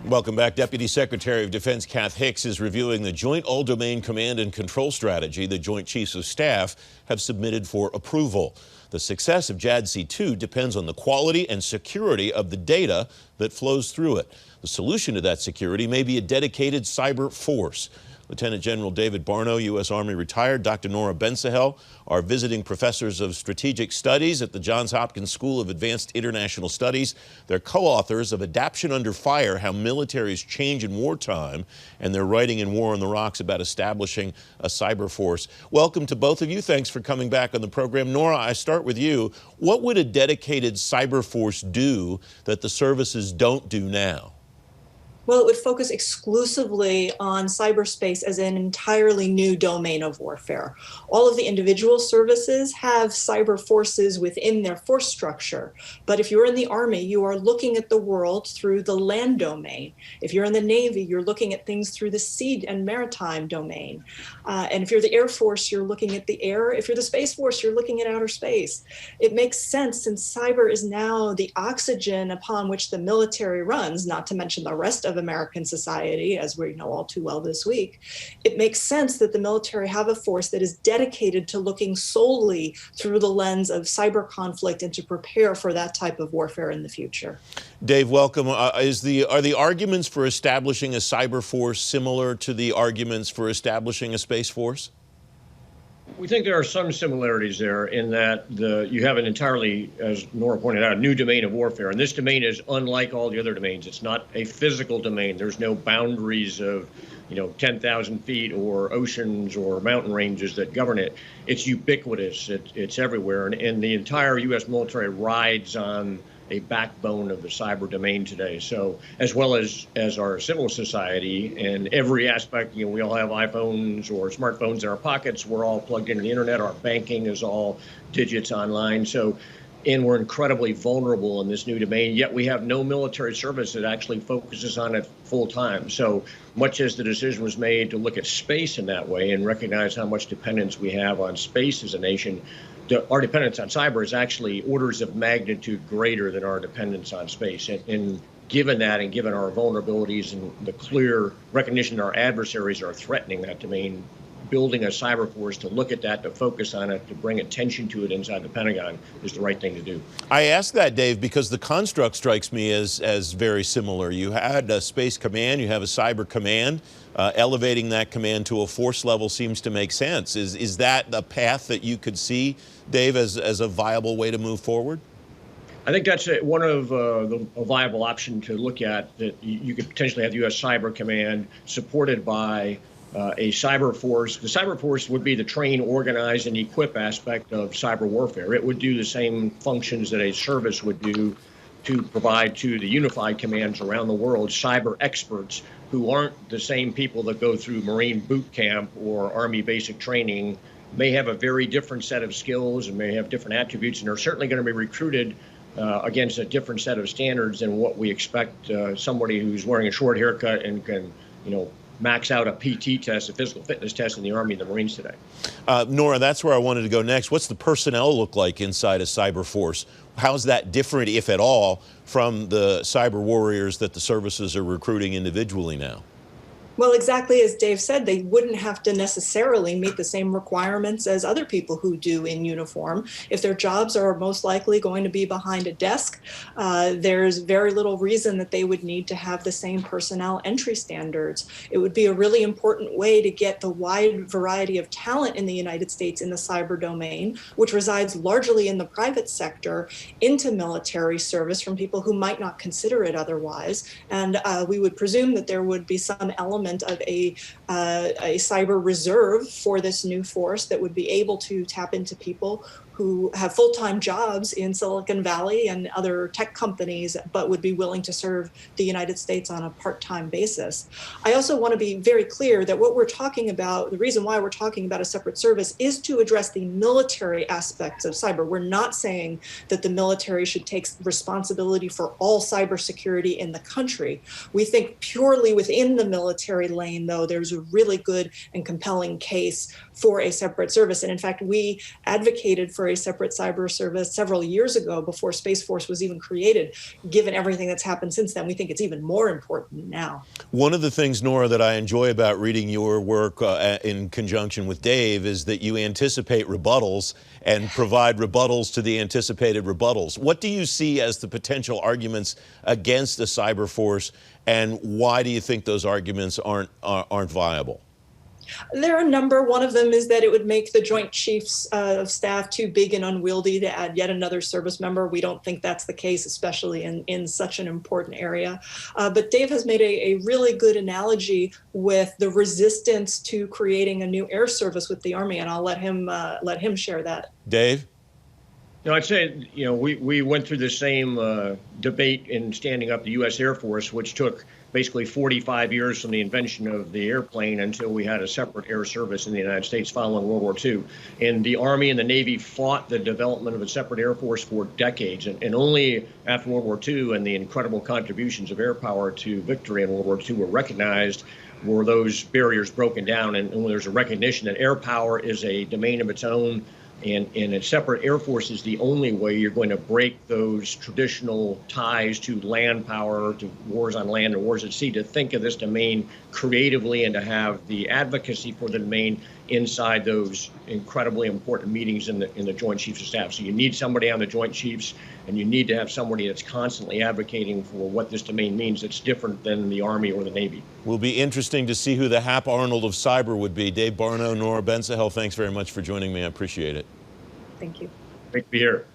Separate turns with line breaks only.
Welcome back. Deputy Secretary of Defense Kath Hicks is reviewing the Joint All-Domain Command and Control Strategy the Joint Chiefs of Staff have submitted for approval. The success of JADC2 depends on the quality and security of the data that flows through it. The solution to that security may be a dedicated cyber force. Lieutenant General David Barno, U.S. Army retired, Dr. Nora Bensahel are visiting professors of strategic studies at the Johns Hopkins School of Advanced International Studies. They're co-authors of Adaptation Under Fire, How Militaries Change in Wartime, and they're writing in War on the Rocks about establishing a cyber force. Welcome to both of you. Thanks for coming back on the program. Nora, I start with you. What would a dedicated cyber force do that the services don't do now?
Well, it would focus exclusively on cyberspace as an entirely new domain of warfare. All of the individual services have cyber forces within their force structure. But if you're in the Army, you are looking at the world through the land domain. If you're in the Navy, you're looking at things through the sea and maritime domain. And if you're the Air Force, you're looking at the air. If you're the Space Force, you're looking at outer space. It makes sense, since cyber is now the oxygen upon which the military runs, not to mention the rest of American society, as we know all too well this week. It makes sense that the military have a force that is dedicated to looking solely through the lens of cyber conflict and to prepare for that type of warfare in the future.
Dave, welcome. Are the arguments for establishing a cyber force similar to the arguments for establishing a space force?
We think there are some similarities there in that you have an entirely, as Nora pointed out, a new domain of warfare. And this domain is unlike all the other domains. It's not a physical domain. There's no boundaries of, 10,000 feet or oceans or mountain ranges that govern it. It's ubiquitous. It's everywhere. And the entire U.S. military rides on a backbone of the cyber domain today. So as well as our civil society and every aspect, we all have iPhones or smartphones in our pockets. We're all plugged into the internet. Our banking is all digits online. And we're incredibly vulnerable in this new domain, yet we have no military service that actually focuses on it full time. So much as the decision was made to look at space in that way and recognize how much dependence we have on space as a nation, our dependence on cyber is actually orders of magnitude greater than our dependence on space. And given that, and given our vulnerabilities and the clear recognition that our adversaries are threatening that domain, building a cyber force to look at that, to focus on it, to bring attention to it inside the Pentagon is the right thing to do.
I ask that, Dave, because the construct strikes me as very similar. You had a space command, you have a cyber command. Elevating that command to a force level seems to make sense. Is that a path that you could see, Dave, as a viable way to move forward?
I think that's one of a viable option to look at, that you could potentially have the U.S. Cyber Command supported by a cyber force. The cyber force would be the train, organize, and equip aspect of cyber warfare. It would do the same functions that a service would do to provide to the unified commands around the world cyber experts who aren't the same people that go through Marine boot camp or Army basic training, may have a very different set of skills and may have different attributes, and are certainly going to be recruited against a different set of standards than what we expect somebody who's wearing a short haircut and can, max out a PT test, a physical fitness test in the Army and the Marines today.
Nora, that's where I wanted to go next. What's the personnel look like inside a cyber force? How's that different, if at all, from the cyber warriors that the services are recruiting individually now?
Well, exactly as Dave said, they wouldn't have to necessarily meet the same requirements as other people who do in uniform. If their jobs are most likely going to be behind a desk, there's very little reason that they would need to have the same personnel entry standards. It would be a really important way to get the wide variety of talent in the United States in the cyber domain, which resides largely in the private sector, into military service from people who might not consider it otherwise. And we would presume that there would be some element of a cyber reserve for this new force that would be able to tap into people who have full-time jobs in Silicon Valley and other tech companies, but would be willing to serve the United States on a part-time basis. I also want to be very clear that what we're talking about, the reason why we're talking about a separate service, is to address the military aspects of cyber. We're not saying that the military should take responsibility for all cybersecurity in the country. We think purely within the military lane, though, there's a really good and compelling case for a separate service. And in fact, we advocated for a separate cyber service several years ago before Space Force was even created. Given everything that's happened since then, we think it's even more important now.
One of the things, Nora, that I enjoy about reading your work in conjunction with Dave is that you anticipate rebuttals and provide rebuttals to the anticipated rebuttals. What do you see as the potential arguments against the cyber force, and why do you think those arguments aren't viable?
There are a number. One of them is that it would make the Joint Chiefs of Staff too big and unwieldy to add yet another service member. We don't think that's the case, especially in such an important area. But Dave has made a really good analogy with the resistance to creating a new air service with the Army, and I'll let him share that.
Dave?
No, I'd say, we went through the same debate in standing up the U.S. Air Force, which took basically 45 years from the invention of the airplane until we had a separate air service in the United States following World War II. And the Army and the Navy fought the development of a separate air force for decades. And only after World War II and the incredible contributions of air power to victory in World War II were recognized were those barriers broken down. And when there's a recognition that air power is a domain of its own, and a separate air force is the only way you're going to break those traditional ties to land power, to wars on land and wars at sea, to think of this domain creatively and to have the advocacy for the domain inside those incredibly important meetings in the Joint Chiefs of Staff. So you need somebody on the Joint Chiefs, and you need to have somebody that's constantly advocating for what this domain means that's different than the Army or the Navy. Will be interesting to see who the Hap Arnold of cyber would be. Dave Barno, Nora Bensahel, thanks very much for joining me. I appreciate it.
Thank you.
Great to be here.